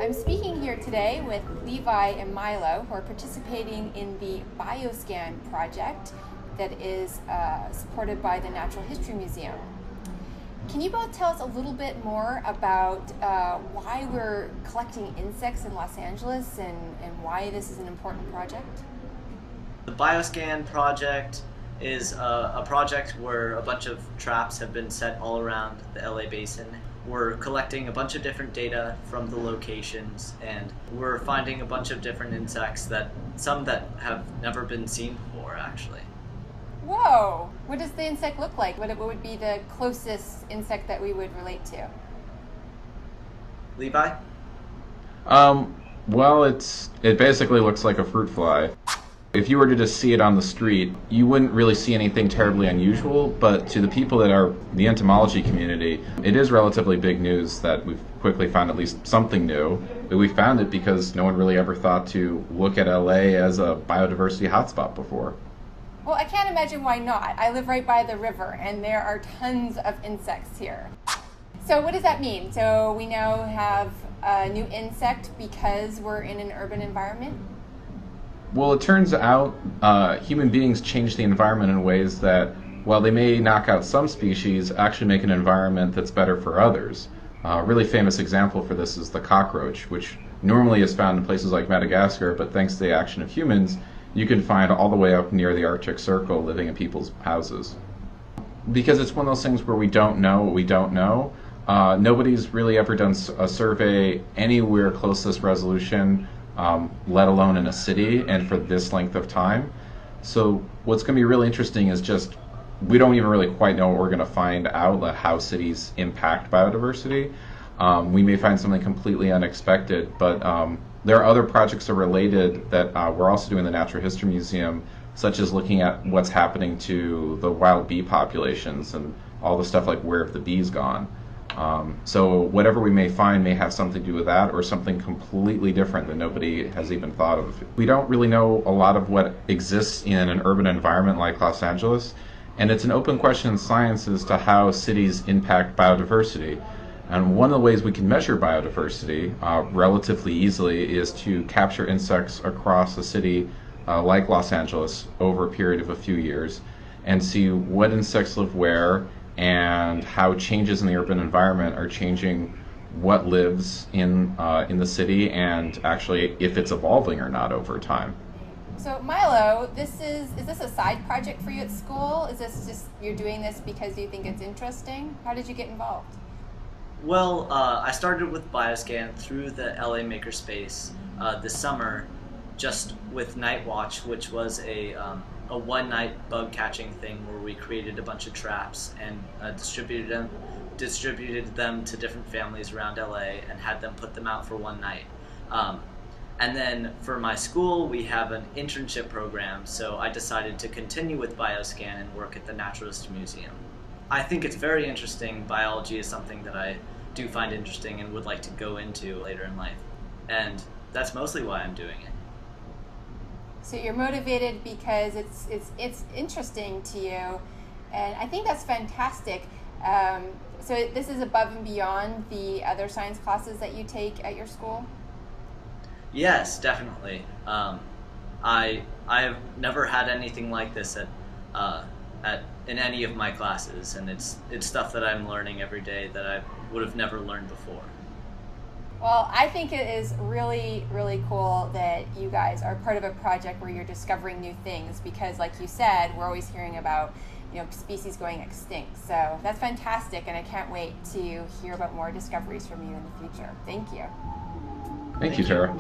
I'm speaking here today with Levi and Milo, who are participating in the BioScan project that is supported by the Natural History Museum. Can you both tell us a little bit more about why we're collecting insects in Los Angeles and why this is an important project? The BioScan project is a project where a bunch of traps have been set all around the LA basin. We're collecting a bunch of different data from the locations, and we're finding a bunch of different insects, some that have never been seen before, actually. Whoa! What does the insect look like? What would be the closest insect that we would relate to? Levi? Well, it basically looks like a fruit fly. If you were to just see it on the street, you wouldn't really see anything terribly unusual, but to the people that are the entomology community, it is relatively big news that we've quickly found at least something new. But we found it because no one really ever thought to look at LA as a biodiversity hotspot before. Well, I can't imagine why not. I live right by the river, and there are tons of insects here. So what does that mean? So we now have a new insect because we're in an urban environment? Well, it turns out human beings change the environment in ways that, while they may knock out some species, actually make an environment that's better for others. A really famous example for this is the cockroach, which normally is found in places like Madagascar, but thanks to the action of humans, you can find all the way up near the Arctic Circle living in people's houses. Because it's one of those things where we don't know what we don't know, nobody's really ever done a survey anywhere close to this resolution, let alone in a city, and for this length of time. So what's going to be really interesting is just, we don't even really quite know what we're going to find out, like how cities impact biodiversity. We may find something completely unexpected, but there are other projects that are related that we're also doing in the Natural History Museum, such as looking at what's happening to the wild bee populations and all the stuff like where have the bees gone. So whatever we may find may have something to do with that, or something completely different that nobody has even thought of. We don't really know a lot of what exists in an urban environment like Los Angeles, and it's an open question in science as to how cities impact biodiversity. And one of the ways we can measure biodiversity relatively easily is to capture insects across a city like Los Angeles over a period of a few years and see what insects live where and how changes in the urban environment are changing what lives in the city, and actually if it's evolving or not over time. So Milo, is this a side project for you at school? Is this just, you're doing this because you think it's interesting? How did you get involved? Well, I started with BioScan through the LA Makerspace this summer, just with Night Watch, which was a one-night bug-catching thing where we created a bunch of traps and distributed them to different families around LA and had them put them out for one night. And then for my school, we have an internship program, so I decided to continue with BioScan and work at the Natural History Museum. I think it's very interesting. Biology is something that I do find interesting and would like to go into later in life. And that's mostly why I'm doing it. So you're motivated because it's interesting to you, and I think that's fantastic. So this is above and beyond the other science classes that you take at your school? Yes, definitely. I've never had anything like this in any of my classes, and it's stuff that I'm learning every day that I would have never learned before. Well, I think it is really, really cool that you guys are part of a project where you're discovering new things, because like you said, we're always hearing about, species going extinct. So that's fantastic, and I can't wait to hear about more discoveries from you in the future. Thank you. Thank you, Tara.